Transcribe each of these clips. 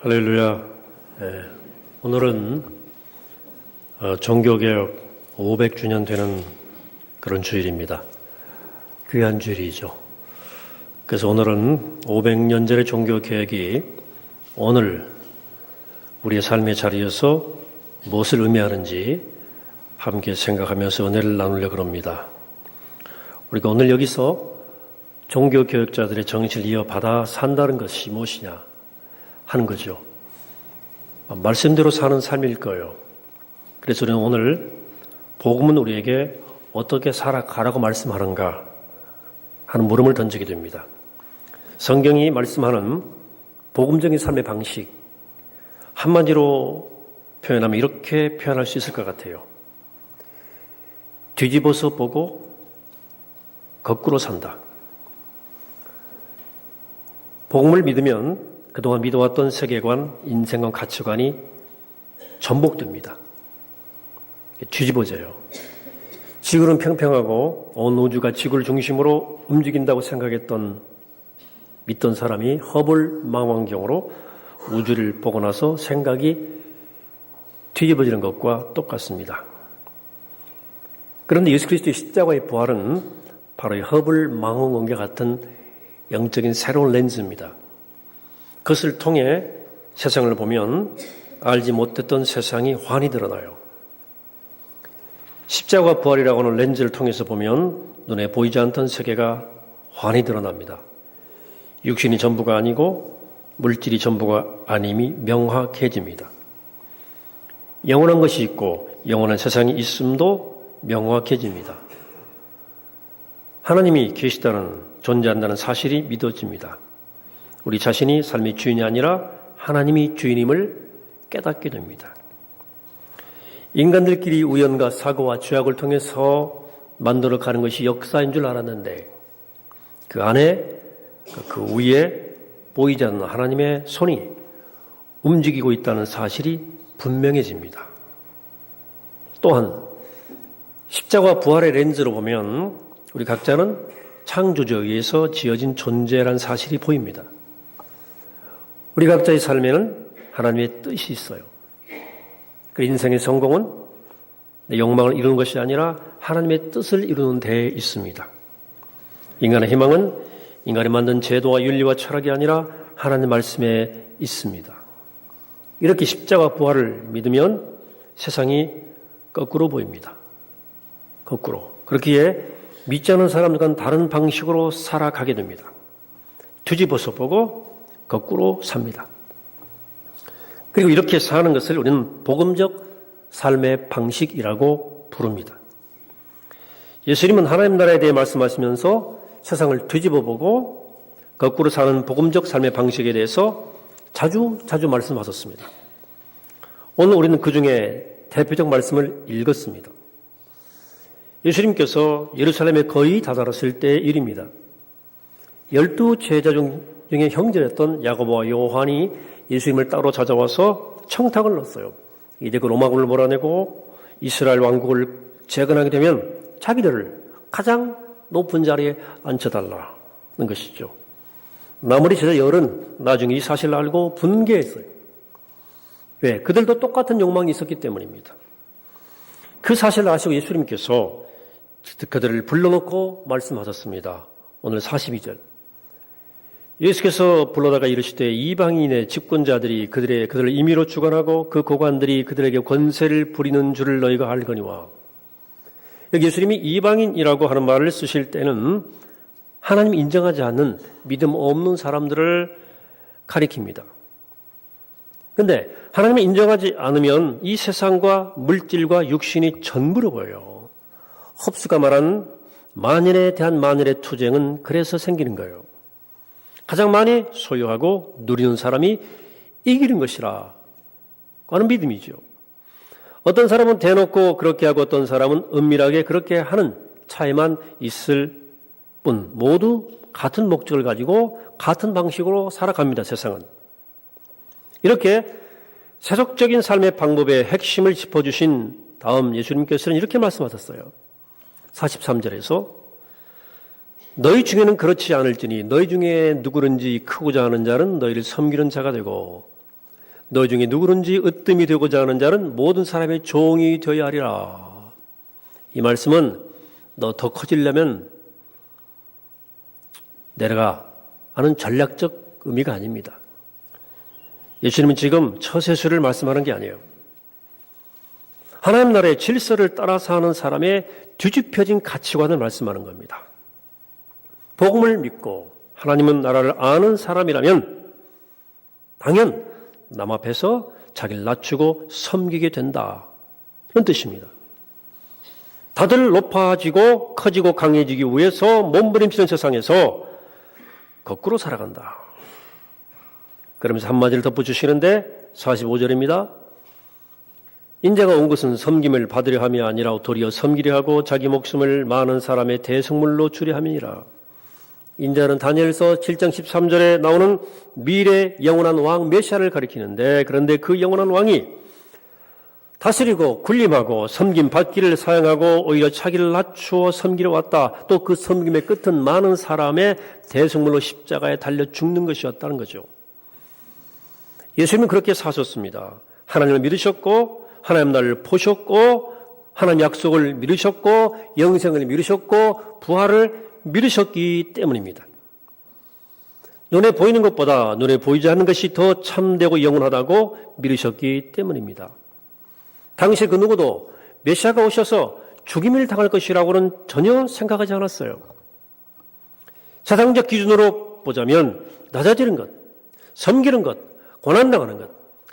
할렐루야. 오늘은 종교개혁 500주년 되는 그런 주일입니다. 귀한 주일이죠. 그래서 오늘은 500년 전의 종교개혁이 오늘 우리의 삶의 자리에서 무엇을 의미하는지 함께 생각하면서 은혜를 나누려고 합니다. 우리가 오늘 여기서 종교개혁자들의 정신을 이어받아 산다는 것이 무엇이냐 하는 거죠. 말씀대로 사는 삶일 거예요. 그래서 우리는 오늘 복음은 우리에게 어떻게 살아가라고 말씀하는가 하는 물음을 던지게 됩니다. 성경이 말씀하는 복음적인 삶의 방식, 한마디로 표현하면 이렇게 표현할 수 있을 것 같아요. 뒤집어서 보고 거꾸로 산다. 복음을 믿으면 그동안 믿어왔던 세계관, 인생관, 가치관이 전복됩니다. 뒤집어져요. 지구는 평평하고 온 우주가 지구를 중심으로 움직인다고 생각했던 믿던 사람이 허블 망원경으로 우주를 보고 나서 생각이 뒤집어지는 것과 똑같습니다. 그런데 예수 그리스도의 십자가의 부활은 바로 이 허블 망원경과 같은 영적인 새로운 렌즈입니다. 그것을 통해 세상을 보면 알지 못했던 세상이 환히 드러나요. 십자가 부활이라고 하는 렌즈를 통해서 보면 눈에 보이지 않던 세계가 환히 드러납니다. 육신이 전부가 아니고 물질이 전부가 아님이 명확해집니다. 영원한 것이 있고 영원한 세상이 있음도 명확해집니다. 하나님이 계시다는, 존재한다는 사실이 믿어집니다. 우리 자신이 삶의 주인이 아니라 하나님이 주인임을 깨닫게 됩니다. 인간들끼리 우연과 사고와 죄악을 통해서 만들어가는 것이 역사인 줄 알았는데 그 안에, 그 위에 보이지 않는 하나님의 손이 움직이고 있다는 사실이 분명해집니다. 또한 십자가 부활의 렌즈로 보면 우리 각자는 창조주에 의해서 지어진 존재라는 사실이 보입니다. 우리 각자의 삶에는 하나님의 뜻이 있어요. 그 인생의 성공은 내 욕망을 이루는 것이 아니라 하나님의 뜻을 이루는 데에 있습니다. 인간의 희망은 인간이 만든 제도와 윤리와 철학이 아니라 하나님의 말씀에 있습니다. 이렇게 십자가 부활을 믿으면 세상이 거꾸로 보입니다. 거꾸로. 그렇기에 믿지 않는 사람들과는 다른 방식으로 살아가게 됩니다. 뒤집어서 보고 거꾸로 삽니다. 그리고 이렇게 사는 것을 우리는 복음적 삶의 방식이라고 부릅니다. 예수님은 하나님 나라에 대해 말씀하시면서 세상을 뒤집어 보고 거꾸로 사는 복음적 삶의 방식에 대해서 자주 말씀하셨습니다. 오늘 우리는 그 중에 대표적 말씀을 읽었습니다. 예수님께서 예루살렘에 거의 다다랐을 때의 일입니다. 12 제자 중에 형제였던 야고보와 요한이 예수님을 따로 찾아와서 청탁을 넣었어요. 이제 그 로마군을 몰아내고 이스라엘 왕국을 재건하게 되면 자기들을 가장 높은 자리에 앉혀달라는 것이죠. 나머지 제자 열은 나중에 이 사실을 알고 분개했어요. 왜? 그들도 똑같은 욕망이 있었기 때문입니다. 그 사실을 아시고 예수님께서 그들을 불러놓고 말씀하셨습니다. 오늘 42절. 예수께서 불러다가 이르시되 이방인의 집권자들이 그들을 임의로 주관하고 그 고관들이 그들에게 권세를 부리는 줄을 너희가 알거니와. 여기 예수님이 이방인이라고 하는 말을 쓰실 때는 하나님 인정하지 않는 믿음 없는 사람들을 가리킵니다. 그런데 하나님을 인정하지 않으면 이 세상과 물질과 육신이 전부로 보여요. 홉스가 말한 만일에 대한 만일의 투쟁은 그래서 생기는 거예요. 가장 많이 소유하고 누리는 사람이 이기는 것이라 하는 믿음이죠. 어떤 사람은 대놓고 그렇게 하고 어떤 사람은 은밀하게 그렇게 하는 차이만 있을 뿐 모두 같은 목적을 가지고 같은 방식으로 살아갑니다. 세상은. 이렇게 세속적인 삶의 방법의 핵심을 짚어주신 다음 예수님께서는 이렇게 말씀하셨어요. 43절에서 너희 중에는 그렇지 않을지니 너희 중에 누구든지 크고자 하는 자는 너희를 섬기는 자가 되고 너 중에 누구든지 으뜸이 되고자 하는 자는 모든 사람의 종이 되어야 하리라. 이 말씀은 너 더 커지려면 내려가 하는 전략적 의미가 아닙니다. 예수님은 지금 처세술을 말씀하는 게 아니에요. 하나님 나라의 질서를 따라 사는 사람의 뒤집혀진 가치관을 말씀하는 겁니다. 복음을 믿고 하나님은 나라를 아는 사람이라면 당연 남 앞에서 자기를 낮추고 섬기게 된다. 그런 뜻입니다. 다들 높아지고 커지고 강해지기 위해서 몸부림치는 세상에서 거꾸로 살아간다. 그러면서 한마디를 덧붙이시는데 45절입니다. 인자가 온 것은 섬김을 받으려 함이 아니라 도리어 섬기려 하고 자기 목숨을 많은 사람의 대속물로 주려 함이니라. 인자는 다니엘서 7장 13절에 나오는 미래 영원한 왕 메시아를 가리키는데, 그런데 그 영원한 왕이 다스리고 군림하고 섬김 받기를 사용하고 오히려 자기를 낮추어 섬기려 왔다. 또 그 섬김의 끝은 많은 사람의 대속물로 십자가에 달려 죽는 것이었다는 거죠. 예수님은 그렇게 사셨습니다. 하나님을 믿으셨고 하나님 나라를 보셨고 하나님 약속을 믿으셨고 영생을 믿으셨고 부활을 믿으셨기 때문입니다. 눈에 보이는 것보다 눈에 보이지 않는 것이 더 참되고 영원하다고 믿으셨기 때문입니다. 당시 그 누구도 메시아가 오셔서 죽임을 당할 것이라고는 전혀 생각하지 않았어요. 세상적 기준으로 보자면 낮아지는 것, 섬기는 것, 고난당하는 것,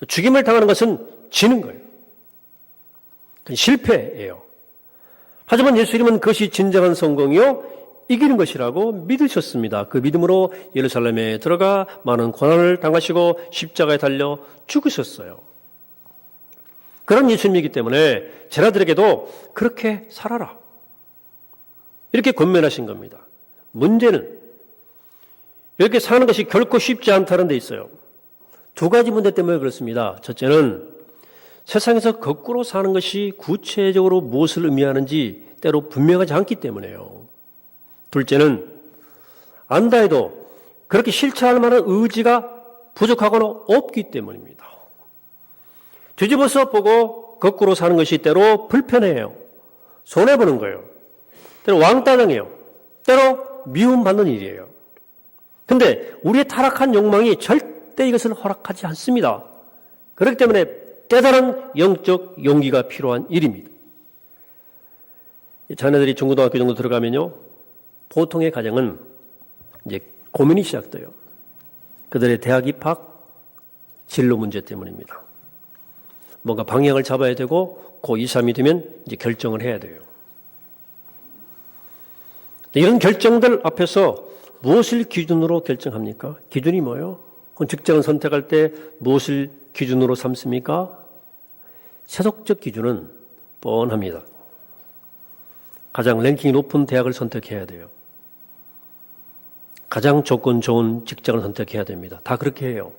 죽임을 당하는 것은 지는 거예요. 그건 실패예요. 하지만 예수님은 그것이 진정한 성공이요 이기는 것이라고 믿으셨습니다. 그 믿음으로 예루살렘에 들어가 많은 고난을 당하시고 십자가에 달려 죽으셨어요. 그런 예수님이기 때문에 제자들에게도 그렇게 살아라, 이렇게 권면하신 겁니다. 문제는 이렇게 사는 것이 결코 쉽지 않다는 데 있어요. 두 가지 문제 때문에 그렇습니다. 첫째는 세상에서 거꾸로 사는 것이 구체적으로 무엇을 의미하는지 때로 분명하지 않기 때문에요. 둘째는 안다 해도 그렇게 실천할 만한 의지가 부족하거나 없기 때문입니다. 뒤집어서 보고 거꾸로 사는 것이 때로 불편해요. 손해보는 거예요. 때로 왕따당해요. 때로 미움받는 일이에요. 근데 우리의 타락한 욕망이 절대 이것을 허락하지 않습니다. 그렇기 때문에 때다른 영적 용기가 필요한 일입니다. 자녀들이 중고등학교 정도 들어가면요, 보통의 가정은 이제 고민이 시작돼요. 그들의 대학 입학 진로 문제 때문입니다. 뭔가 방향을 잡아야 되고 고2, 3이 되면 이제 결정을 해야 돼요. 이런 결정들 앞에서 무엇을 기준으로 결정합니까? 기준이 뭐예요? 직장을 선택할 때 무엇을 기준으로 삼습니까? 세속적 기준은 뻔합니다. 가장 랭킹이 높은 대학을 선택해야 돼요. 가장 조건 좋은 직장을 선택해야 됩니다. 다 그렇게 해요.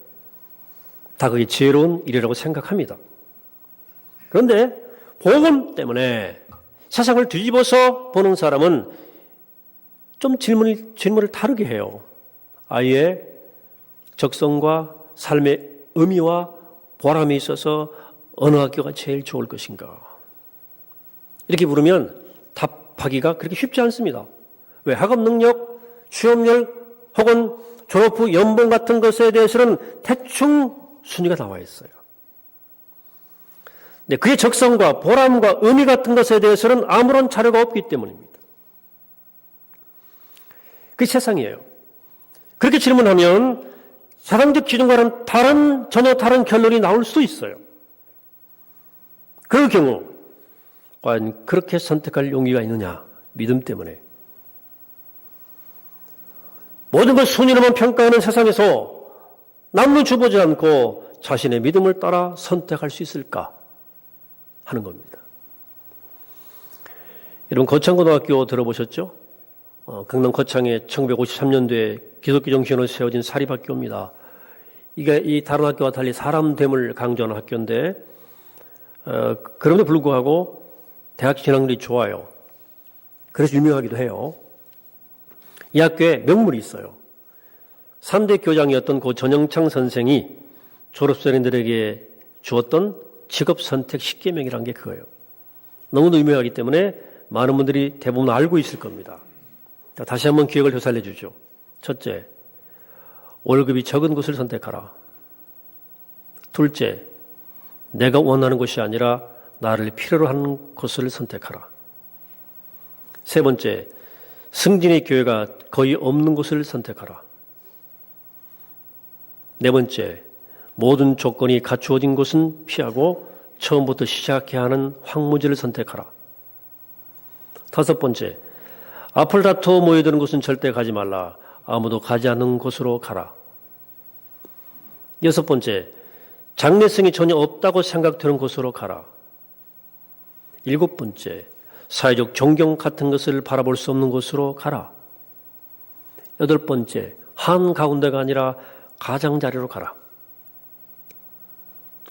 다 그게 지혜로운 일이라고 생각합니다. 그런데 복음 때문에 세상을 뒤집어서 보는 사람은 좀 질문을 다르게 해요. 아이의 적성과 삶의 의미와 보람이 있어서 어느 학교가 제일 좋을 것인가? 이렇게 물으면 답하기가 그렇게 쉽지 않습니다. 왜? 학업 능력, 취업률 혹은 졸업 후 연봉 같은 것에 대해서는 대충 순위가 나와 있어요. 근데 그의 적성과 보람과 의미 같은 것에 대해서는 아무런 자료가 없기 때문입니다. 그게 세상이에요. 그렇게 질문하면 세상적 기준과는 전혀 다른 결론이 나올 수도 있어요. 그럴 경우 과연 그렇게 선택할 용기가 있느냐? 믿음 때문에. 모든 걸 순위로만 평가하는 세상에서 남을 주보지 않고 자신의 믿음을 따라 선택할 수 있을까 하는 겁니다. 여러분 거창고등학교 들어보셨죠? 강남 거창에 1953년도에 기독교 정신으로 세워진 사립학교입니다. 이게 이 다른 학교와 달리 사람됨을 강조하는 학교인데 그럼에도 불구하고 대학 진학률이 좋아요. 그래서 유명하기도 해요. 이 학교에 명물이 있어요. 3대 교장이었던 고 전영창 선생이 졸업생들에게 주었던 직업 선택 10계명이라는 게 그거예요. 너무도 유명하기 때문에 많은 분들이 대부분 알고 있을 겁니다. 다시 한번 기억을 되살려 주죠. 첫째, 월급이 적은 곳을 선택하라. 둘째, 내가 원하는 것이 아니라 나를 필요로 하는 것을 선택하라. 세 번째, 승진의 기회가 거의 없는 곳을 선택하라. 네 번째, 모든 조건이 갖추어진 곳은 피하고 처음부터 시작해야 하는 황무지를 선택하라. 다섯 번째, 앞을 다투어 모여드는 곳은 절대 가지 말라. 아무도 가지 않는 곳으로 가라. 여섯 번째, 장래성이 전혀 없다고 생각되는 곳으로 가라. 일곱 번째, 사회적 존경 같은 것을 바라볼 수 없는 곳으로 가라. 여덟 번째, 한가운데가 아니라 가장자리로 가라.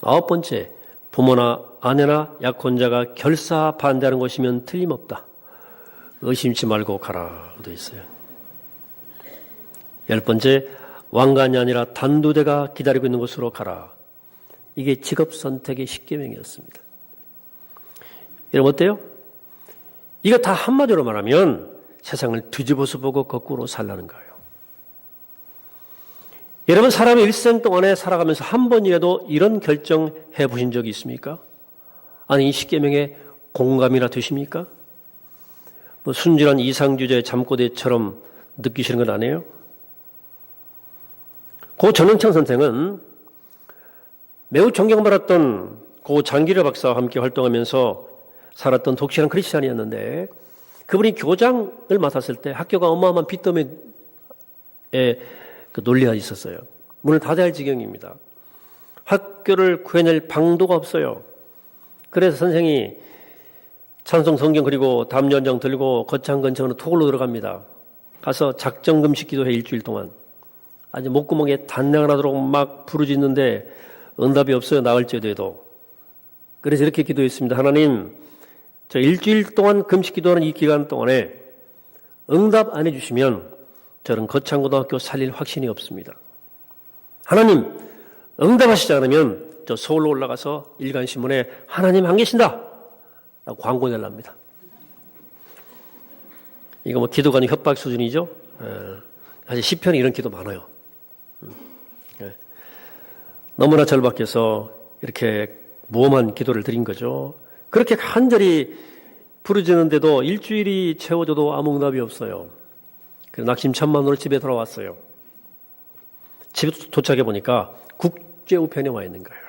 아홉 번째, 부모나 아내나 약혼자가 결사 반대하는 것이면 틀림없다. 의심치 말고 가라. 되어 있어요. 열 번째, 왕관이 아니라 단두대가 기다리고 있는 곳으로 가라. 이게 직업 선택의 10계명이었습니다. 여러분 어때요? 이거 다 한마디로 말하면 세상을 뒤집어서 보고 거꾸로 살라는 거예요. 여러분 사람의 일생 동안에 살아가면서 한 번이라도 이런 결정해 보신 적이 있습니까? 아니 이 10계명에 공감이나 되십니까? 뭐 순진한 이상주제 잠꼬대처럼 느끼시는 건 아니에요? 고 전영창 선생은 매우 존경받았던 고 장기려 박사와 함께 활동하면서 살았던 독실한 크리스찬이었는데 그분이 교장을 맡았을 때 학교가 어마어마한 빚더미에 그 논리가 있었어요. 문을 닫아야 할 지경입니다. 학교를 구해낼 방도가 없어요. 그래서 선생이 찬송 성경 그리고 담요한장 들고 거창 근처로 토굴로 들어갑니다. 가서 작정 금식 기도해 일주일 동안. 아주 목구멍에 단내가 나도록 막 부르짖는데 응답이 없어요. 나을지어도. 그래서 이렇게 기도했습니다. 하나님, 저 일주일 동안 금식 기도하는 이 기간 동안에 응답 안 해주시면 저는 거창고등학교 살릴 확신이 없습니다. 하나님, 응답하시지 않으면 저 서울로 올라가서 일간신문에 하나님 안 계신다! 라고 광고 내랍니다. 이거 뭐 기도가 아닌 협박 수준이죠? 사실 시편에 이런 기도 많아요. 너무나 절박해서 이렇게 무엄한 기도를 드린 거죠. 그렇게 간절히 부르짖는데도 일주일이 채워져도 아무 응답이 없어요. 그래서 낙심천만으로 집에 돌아왔어요. 집에 도착해 보니까 국제우편에 와 있는 거예요.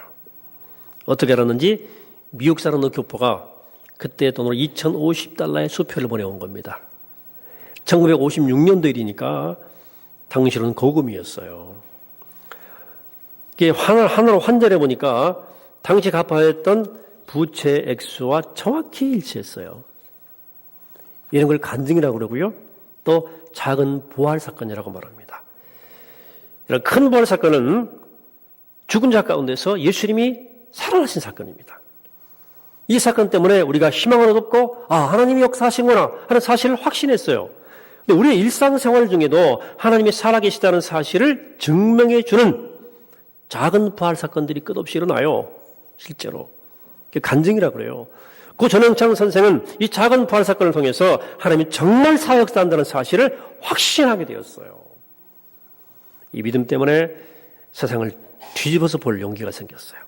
어떻게 알았는지 미국 사람 의 교포가 그때 돈으로 2,050달러의 수표를 보내온 겁니다. 1956년도 일이니까 당시로는 고금이었어요. 이게 하나로 환전해 보니까 당시 갚아야 했던 부채 액수와 정확히 일치했어요. 이런 걸 간증이라고 그러고요. 또 작은 부활 사건이라고 말합니다. 이런 큰 부활 사건은 죽은 자 가운데서 예수님이 살아나신 사건입니다. 이 사건 때문에 우리가 희망을 얻었고 하나님이 역사하신구나 하는 사실을 확신했어요. 근데 우리의 일상생활 중에도 하나님이 살아계시다는 사실을 증명해 주는 작은 부활 사건들이 끝없이 일어나요. 실제로. 그게 간증이라고 그래요. 고 전영창 선생은 이 작은 부활 사건을 통해서 하나님이 정말 사역사한다는 사실을 확신하게 되었어요. 이 믿음 때문에 세상을 뒤집어서 볼 용기가 생겼어요.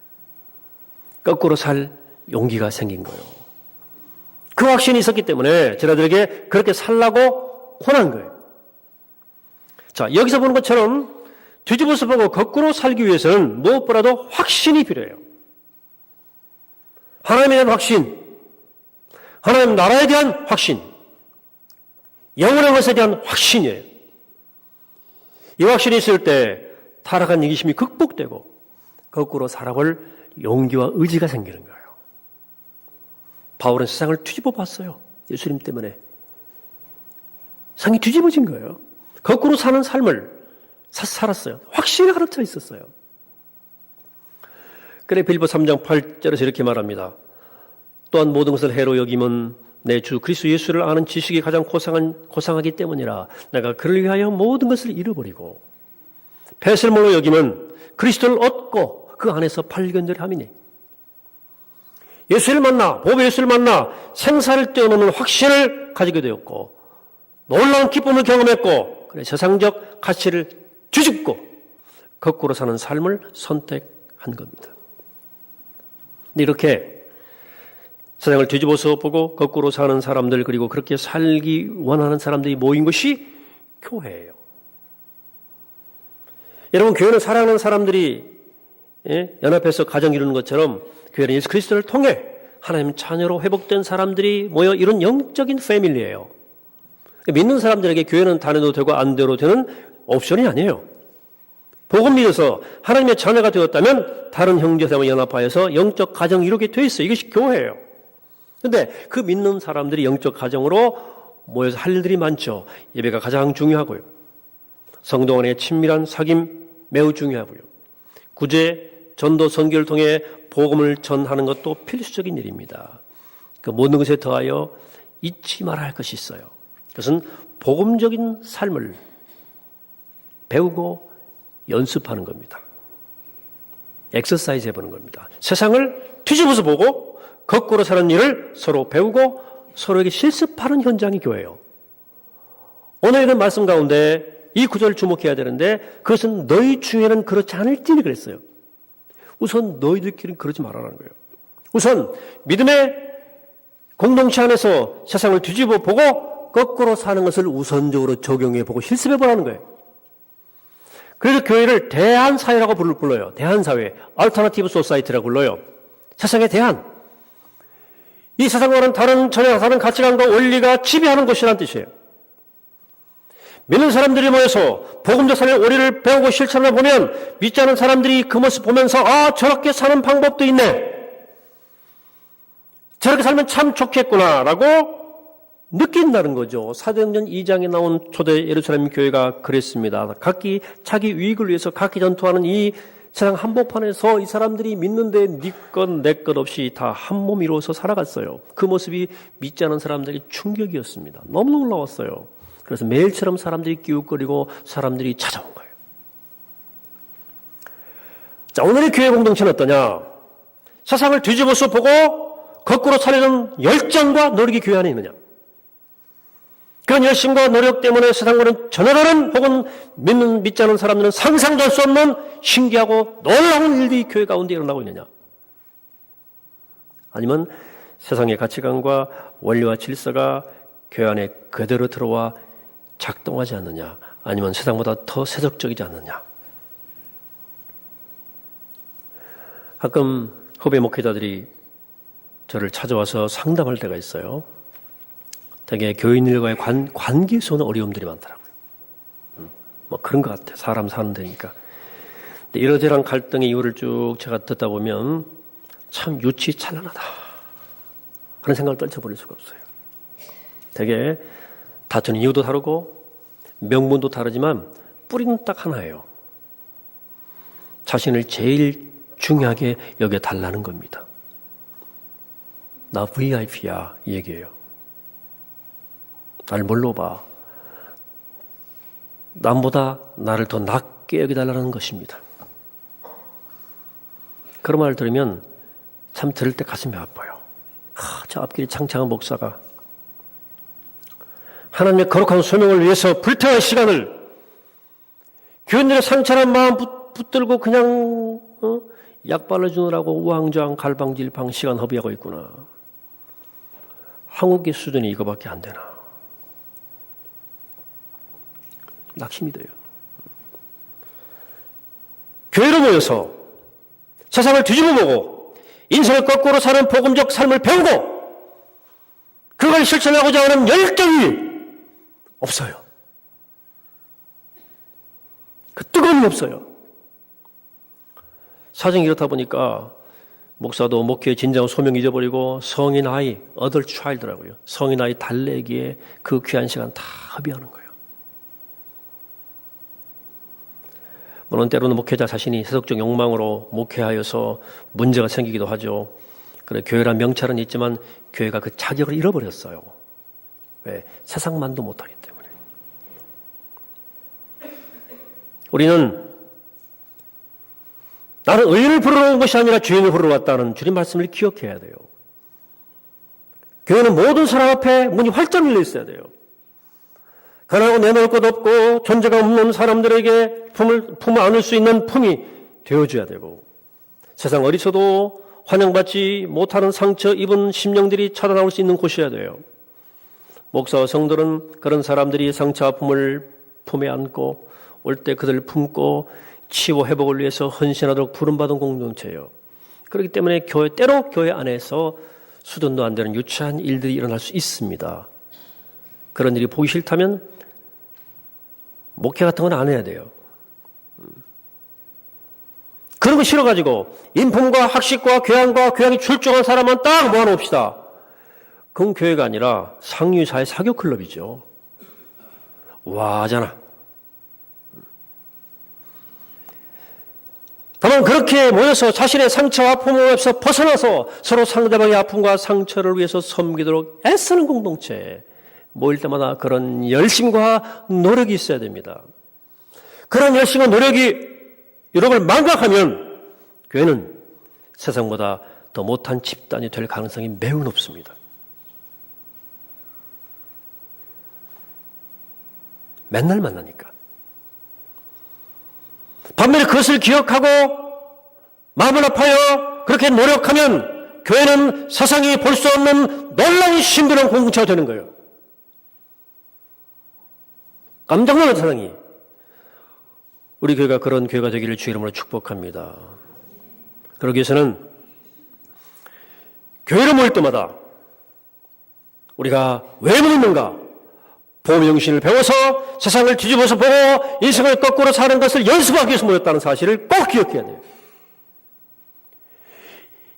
거꾸로 살 용기가 생긴 거예요. 그 확신이 있었기 때문에 저희들에게 그렇게 살라고 권한 거예요. 자, 여기서 보는 것처럼 뒤집어서 보고 거꾸로 살기 위해서는 무엇보다도 확신이 필요해요. 하나님에 대한 확신, 하나님 나라에 대한 확신, 영원한 것에 대한 확신이에요. 이 확신이 있을 때 타락한 이기심이 극복되고 거꾸로 살아갈 용기와 의지가 생기는 거예요. 바울은 세상을 뒤집어 봤어요. 예수님 때문에. 세상이 뒤집어진 거예요. 거꾸로 사는 삶을 살았어요. 확신이 가르쳐 있었어요. 그래 빌보 3장 8절에서 이렇게 말합니다. 또한 모든 것을 해로 여김은 내 주 그리스도 예수를 아는 지식이 가장 고상하기 때문이라 내가 그를 위하여 모든 것을 잃어버리고 폐슬물로 여김은 그리스도를 얻고 그 안에서 발견될 함이니 예수를 만나 보배 예수를 만나 생사를 뛰어넘는 확신을 가지게 되었고 놀라운 기쁨을 경험했고 그래 세상적 가치를 뒤집고 거꾸로 사는 삶을 선택한 겁니다. 이렇게 세상을 뒤집어서 보고 거꾸로 사는 사람들 그리고 그렇게 살기 원하는 사람들이 모인 것이 교회예요. 여러분 교회는 사랑하는 사람들이 연합해서 가정 이루는 것처럼 교회는 예수 그리스도를 통해 하나님 자녀로 회복된 사람들이 모여 이룬 영적인 패밀리예요. 믿는 사람들에게 교회는 다녀도 되고 안 되도 되는 옵션이 아니에요. 복음 믿어서 하나님의 자녀가 되었다면 다른 형제자매 연합하여서 영적 가정 이루게 돼 있어요. 이것이 교회예요. 그런데 그 믿는 사람들이 영적 가정으로 모여서 할 일들이 많죠. 예배가 가장 중요하고요. 성도 간의 친밀한 사귐 매우 중요하고요. 구제, 전도, 선교를 통해 복음을 전하는 것도 필수적인 일입니다. 그 모든 것에 더하여 잊지 말아야 할 것이 있어요. 그것은 복음적인 삶을 배우고 연습하는 겁니다. 엑서사이즈 해보는 겁니다. 세상을 뒤집어서 보고 거꾸로 사는 일을 서로 배우고 서로에게 실습하는 현장이 교회예요. 오늘 이런 말씀 가운데 이 구절을 주목해야 되는데 그것은 너희 중에는 그렇지 않을지니 그랬어요. 우선 너희들끼리는 그러지 말아라는 거예요. 우선 믿음의 공동체 안에서 세상을 뒤집어 보고 거꾸로 사는 것을 우선적으로 적용해 보고 실습해 보라는 거예요. 그래서 교회를 대한사회라고 불러요. 대한사회, 얼터너티브 소사이티라고 불러요. 세상의 대한. 이 세상과는 전혀 다른 가치관과 원리가 지배하는 곳이라는 뜻이에요. 믿는 사람들이 모여서 복음적 삶의 원리를 배우고 실천을 보면 믿지 않은 사람들이 그 모습 보면서 저렇게 사는 방법도 있네. 저렇게 살면 참 좋겠구나라고 느낀다는 거죠. 사도행전 2장에 나온 초대 예루살렘 교회가 그랬습니다. 각기 자기 유익을 위해서 각기 전투하는 이 세상 한복판에서 이 사람들이 믿는데 네 것 내 것 없이 다 한 몸 이루어서 살아갔어요. 그 모습이 믿지 않은 사람들이 충격이었습니다. 너무 놀라웠어요. 그래서 매일처럼 사람들이 기웃거리고 사람들이 찾아온 거예요. 자, 오늘의 교회 공동체는 어떠냐? 세상을 뒤집어서 보고 거꾸로 살려는 열정과 노력이 교회 안에 있느냐? 그런 열심과 노력 때문에 세상과는 전혀 다른 혹은 믿지 않은 사람들은 상상도 할 수 없는 신기하고 놀라운 일들이 교회 가운데 일어나고 있느냐? 아니면 세상의 가치관과 원리와 질서가 교회 안에 그대로 들어와 작동하지 않느냐? 아니면 세상보다 더 세속적이지 않느냐? 가끔 후배 목회자들이 저를 찾아와서 상담할 때가 있어요. 되게 교인들과의 관계에서 오는 어려움들이 많더라고요. 뭐 그런 것 같아요. 사람 사는 데니까. 근데 이러저러한 갈등의 이유를 쭉 제가 듣다 보면 참 유치찬란하다 그런 생각을 떨쳐버릴 수가 없어요. 되게 다투는 이유도 다르고 명분도 다르지만 뿌리는 딱 하나예요. 자신을 제일 중요하게 여겨달라는 겁니다. 나 VIP야 이 얘기예요. 날 뭘로 봐. 남보다 나를 더 낮게 여기달라는 것입니다. 그런 말을 들으면 참 들을 때 가슴이 아파요. 저 앞길이 창창한 목사가 하나님의 거룩한 소명을 위해서 불태워야 시간을 교인들의 상처난 마음 붙들고 그냥 약 발라주느라고 우왕좌왕 갈방질방 시간 허비하고 있구나. 한국의 수준이 이거밖에 안 되나. 낙심이 돼요. 교회로 모여서 세상을 뒤집어보고 인생을 거꾸로 사는 복음적 삶을 배우고 그걸 실천하고자 하는 열정이 없어요. 그 뜨거움이 없어요. 사정이 이렇다 보니까 목사도 목회의 진정 소명 잊어버리고 성인 아이, 어덜 차일드라고요. 성인 아이 달래기에 그 귀한 시간 다 허비하는 거예요. 물론 때로는 목회자 자신이 세속적 욕망으로 목회하여서 문제가 생기기도 하죠. 그래 교회란 명찰은 있지만 교회가 그 자격을 잃어버렸어요. 왜? 세상만도 못하기 때문에. 우리는 나는 의인을 부르러 온 것이 아니라 죄인을 부르러 왔다는 주님 말씀을 기억해야 돼요. 교회는 모든 사람 앞에 문이 활짝 열려 있어야 돼요. 가난하고 내놓을 것 없고 존재가 없는 사람들에게 품을 안을 수 있는 품이 되어줘야 되고, 세상 어디서도 환영받지 못하는 상처 입은 심령들이 찾아나올 수 있는 곳이어야 돼요. 목사와 성도는 그런 사람들이 상처 아픔을 품에 안고 올 때 그들을 품고 치유 회복을 위해서 헌신하도록 부름받은 공동체예요. 그렇기 때문에 때로 교회 안에서 수준도 안 되는 유치한 일들이 일어날 수 있습니다. 그런 일이 보기 싫다면 목회 같은 건 안 해야 돼요. 그런 거 싫어가지고 인품과 학식과 교양이 출중한 사람만 딱 모아놓읍시다. 그건 교회가 아니라 상류사회 사교클럽이죠. 와하잖아. 다만 그렇게 모여서 자신의 상처와 아픔에서 벗어나서 서로 상대방의 아픔과 상처를 위해서 섬기도록 애쓰는 공동체, 모일 때마다 그런 열심과 노력이 있어야 됩니다. 그런 열심과 노력이 유럽을 망각하면 교회는 세상보다 더 못한 집단이 될 가능성이 매우 높습니다. 맨날 만나니까. 반면에 그것을 기억하고 마음을 아파요 그렇게 노력하면 교회는 세상이 볼 수 없는 놀라운 신비로운 공동체가 되는 거예요. 깜짝 놀란 세상이. 우리 교회가 그런 교회가 되기를 주의 이름으로 축복합니다. 그러기 위해서는 교회를 모일 때마다 우리가 왜 모이는가? 보험영신을 배워서 세상을 뒤집어서 보고 인생을 거꾸로 사는 것을 연습하기 위해서 모였다는 사실을 꼭 기억해야 돼요.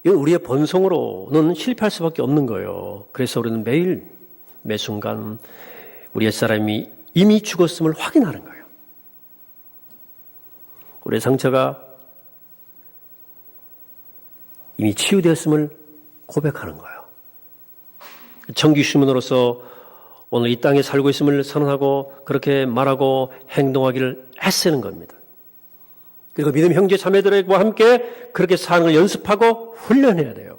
이건 우리의 본성으로는 실패할 수밖에 없는 거예요. 그래서 우리는 매일 매 순간 우리 옛사람이 이미 죽었음을 확인하는 거예요. 우리의 상처가 이미 치유되었음을 고백하는 거예요. 정규 시민으로서 오늘 이 땅에 살고 있음을 선언하고 그렇게 말하고 행동하기를 애쓰는 겁니다. 그리고 믿음 형제 자매들과 함께 그렇게 사는 걸 연습하고 훈련해야 돼요.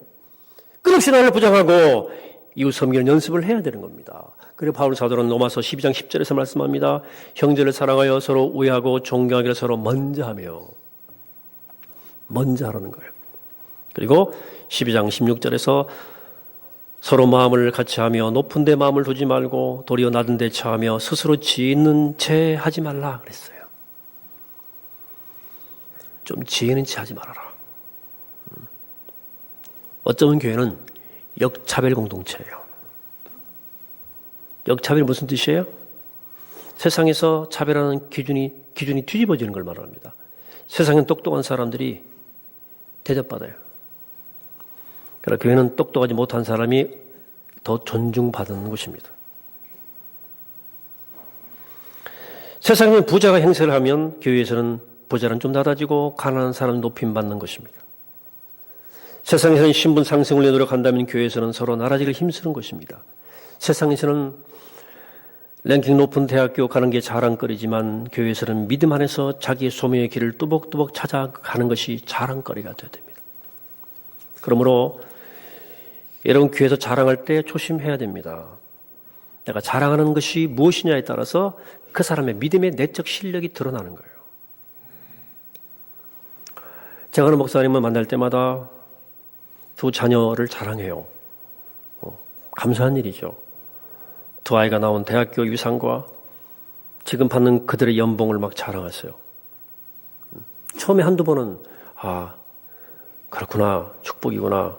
끝없이 나를 부정하고 이웃 섬기는 연습을 해야 되는 겁니다. 그리고 바울 사도는 로마서 12장 10절에서 말씀합니다. 형제를 사랑하여 서로 우애하고 존경하기를 서로 먼저 하며, 먼저 하라는 거예요. 그리고 12장 16절에서 서로 마음을 같이 하며 높은 데 마음을 두지 말고 도리어 낮은 데 처하며 스스로 지혜 있는 채 하지 말라 그랬어요. 좀 지혜 있는 채 하지 말아라. 어쩌면 교회는 역차별 공동체예요. 역차별이 무슨 뜻이에요? 세상에서 차별하는 기준이 뒤집어지는 걸 말합니다. 세상엔 똑똑한 사람들이 대접받아요. 그러나 교회는 똑똑하지 못한 사람이 더 존중받는 곳입니다. 세상에 부자가 행세를 하면 교회에서는 부자는 좀 낮아지고 가난한 사람은 높임받는 것입니다. 세상에서는 신분 상승을 위해 노력한다면 교회에서는 서로 나라지기를 힘쓰는 것입니다. 세상에서는 랭킹 높은 대학교 가는 게 자랑거리지만 교회에서는 믿음 안에서 자기의 소명의 길을 뚜벅뚜벅 찾아가는 것이 자랑거리가 되어야 됩니다. 그러므로 여러분 교회에서 자랑할 때 조심해야 됩니다. 내가 자랑하는 것이 무엇이냐에 따라서 그 사람의 믿음의 내적 실력이 드러나는 거예요. 제가 어느 목사님을 만날 때마다 두 자녀를 자랑해요. 감사한 일이죠. 두 아이가 나온 대학교 유산과 지금 받는 그들의 연봉을 막 자랑하세요. 처음에 한두 번은 그렇구나, 축복이구나.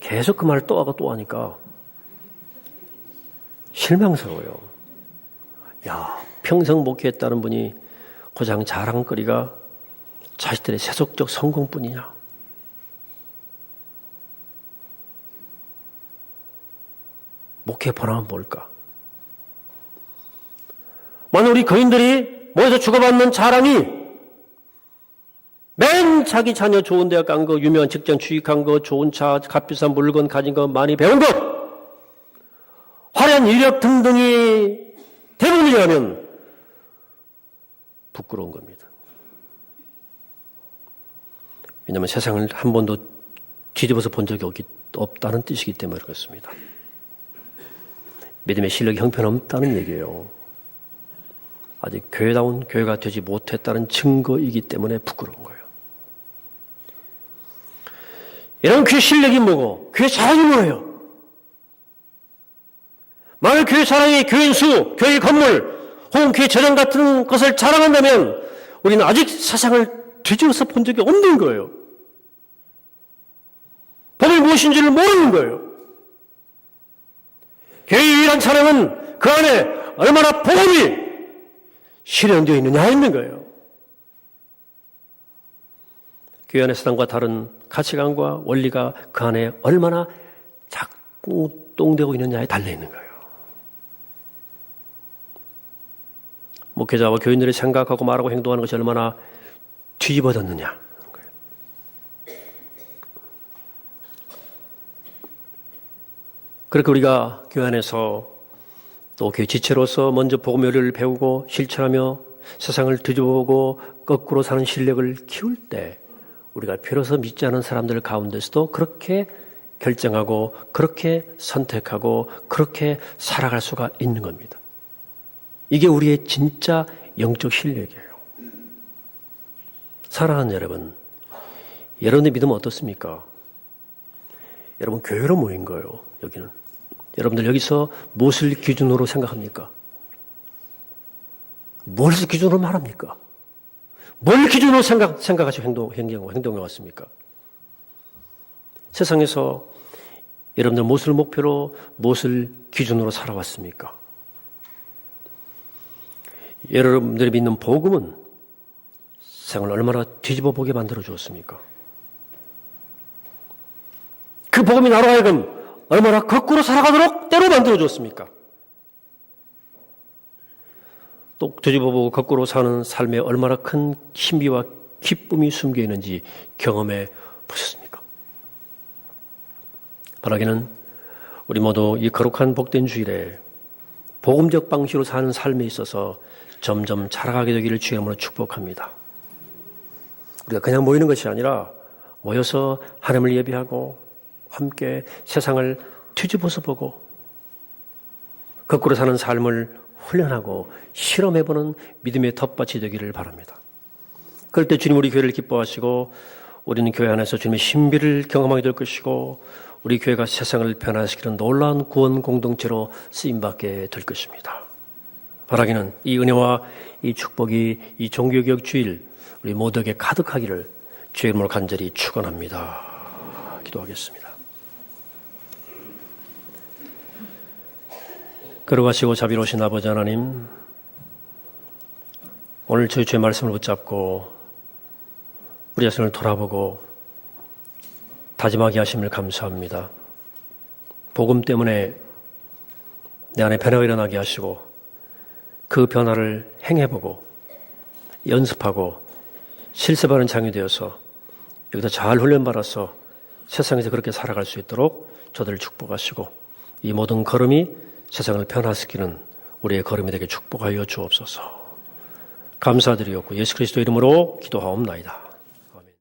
계속 그 말을 또 하고 또 하니까 실망스러워요. 평생 목회했다는 분이 고장 자랑거리가 자식들의 세속적 성공뿐이냐? 목회 본함은 뭘까? 만약 우리 교인들이 모여서 주고받는 자랑이 맨 자기 자녀 좋은 대학 간 거, 유명한 직장 취직한 거, 좋은 차, 값비싼 물건 가진 거, 많이 배운 거, 화려한 이력 등등이 대부분이라면 부끄러운 겁니다. 왜냐하면 세상을 한 번도 뒤집어서 본 적이 없다는 뜻이기 때문에 그렇습니다. 믿음의 실력이 형편없다는 얘기예요. 아직 교회다운 교회가 되지 못했다는 증거이기 때문에 부끄러운 거예요. 여러분, 교회 실력이 뭐고 교회 자랑이 뭐예요? 만약 교회 자랑이 교회 수, 교회 건물, 혹은 교회 재정 같은 것을 자랑한다면 우리는 아직 세상을 뒤집어서 본 적이 없는 거예요. 복음이 무엇인지를 모르는 거예요. 교회의 유일한 자랑은 그 안에 얼마나 복음이 실현되어 있느냐 있는 거예요. 교회 안의 세상과 다른 가치관과 원리가 그 안에 얼마나 작동되고 있느냐에 달려있는 거예요. 목회자와 교인들이 생각하고 말하고 행동하는 것이 얼마나 뒤집어졌느냐. 그렇게 우리가 교회 안에서 또 교회 지체로서 먼저 복음 요리를 배우고 실천하며 세상을 뒤집어보고 거꾸로 사는 실력을 키울 때 우리가 비로소 믿지 않은 사람들 가운데서도 그렇게 결정하고 그렇게 선택하고 그렇게 살아갈 수가 있는 겁니다. 이게 우리의 진짜 영적 실력이에요. 사랑하는 여러분, 여러분의 믿음은 어떻습니까? 여러분, 교회로 모인 거예요, 여기는. 여러분들 여기서 무엇을 기준으로 생각합니까? 무엇을 기준으로 말합니까? 뭘 기준으로 생각하시고 행동해 왔습니까? 세상에서 여러분들 무엇을 목표로, 무엇을 기준으로 살아왔습니까? 여러분들이 믿는 복음은 세상을 얼마나 뒤집어 보게 만들어 주었습니까? 그 복음이 나로 하여금 얼마나 거꾸로 살아가도록 때로 만들어 주었습니까? 또 뒤집어보고 거꾸로 사는 삶에 얼마나 큰 신비와 기쁨이 숨겨 있는지 경험해 보셨습니까? 바라기는 우리 모두 이 거룩한 복된 주일에 복음적 방식으로 사는 삶에 있어서 점점 자라가게 되기를 주의 이름으로 축복합니다. 우리가 그냥 모이는 것이 아니라 모여서 하나님을 예배하고 함께 세상을 뒤집어서 보고 거꾸로 사는 삶을 훈련하고 실험해보는 믿음의 텃밭이 되기를 바랍니다. 그럴 때 주님 우리 교회를 기뻐하시고 우리는 교회 안에서 주님의 신비를 경험하게 될 것이고 우리 교회가 세상을 변화시키는 놀라운 구원 공동체로 쓰임받게 될 것입니다. 바라기는 이 은혜와 이 축복이 이 종교개혁 주일 우리 모두에게 가득하기를 주의 이름으로 간절히 축원합니다. 기도하겠습니다. 거룩하시고 자비로우신 아버지 하나님, 오늘 저희 주의 말씀을 붙잡고 우리 자신을 돌아보고 다짐하게 하심을 감사합니다. 복음 때문에 내 안에 변화가 일어나게 하시고 그 변화를 행해보고 연습하고 실습하는 장이 되어서 여기서 잘 훈련받아서 세상에서 그렇게 살아갈 수 있도록 저들을 축복하시고 이 모든 걸음이 세상을 변화시키는 우리의 걸음이 되게 축복하여 주옵소서. 감사드리옵고 예수 그리스도 이름으로 기도하옵나이다.